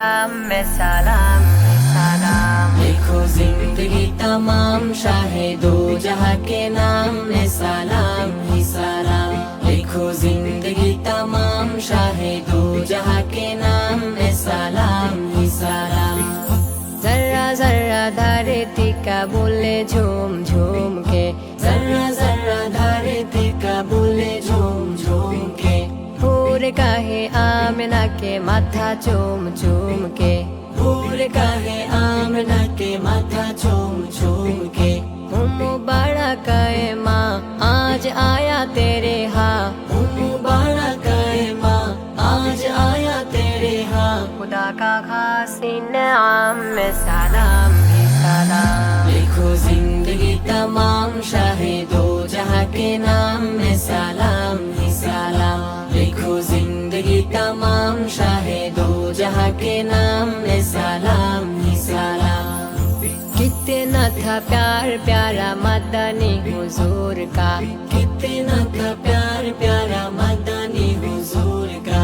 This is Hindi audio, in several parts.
में सलाम सलाम। लिखो जिंदगी तमाम शाहे दो जहां के नाम में सलाम ही सलाम। लिखो जिंदगी तमाम शाहे दो जहां के नाम में सलाम ही सलाम। जर्रा जर्रा धरती का बोले झूम झूम के, जर्रा जर्रा धरती का बोले झूम झूम के। पूरे कहे आमना के माथा चूम चूम के, पूरे कहे आमना के माथा चूम चूम के। मुबारक है माँ आज आया तेरे हाँ, मुबारक है माँ आज आया तेरे हाँ। खुदा का खास इनाम में सलाम ही सलाम। लिखो जिंदगी तमाम शाहे दो जहां के नाम में सलाम ही सलाम। लिखो जिंदगी तमाम शाहे दो जहां के नाम में सलाम ही सलाम। कितना था प्यार प्यारा मदनी हुजूर का, कितना था प्यार प्यारा मदनी हुजूर का।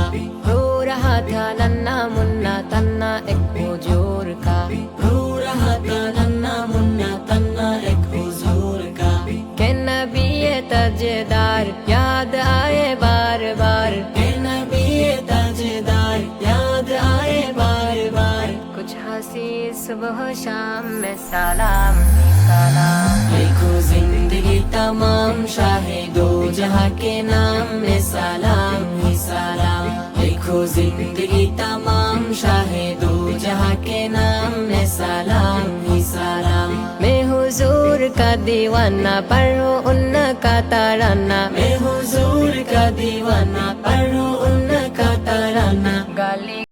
रो रहा था नन्ना मुन्ना तन्ना एक हुजूर का, रो रहा था नन्ना मुन्ना तन्ना एक हुजूर का। के नबी ताजेदार याद आए बार बार, के नबी ताजेदार याद आए बार बार। कुछ हंसी सुबह शाम में सलाम ही सलाम। लिखो जिंदगी तमाम शाहे दो जहां के नाम में सलाम ही सलाम। लिखो जिंदगी तमाम शाहे दो जहां के नाम में सलाम ही सलाम। मैं हुजूर का दीवाना पढ़ो उनका तराना, मैं हुजूर का दीवाना पढ़ो उनका तराना। गली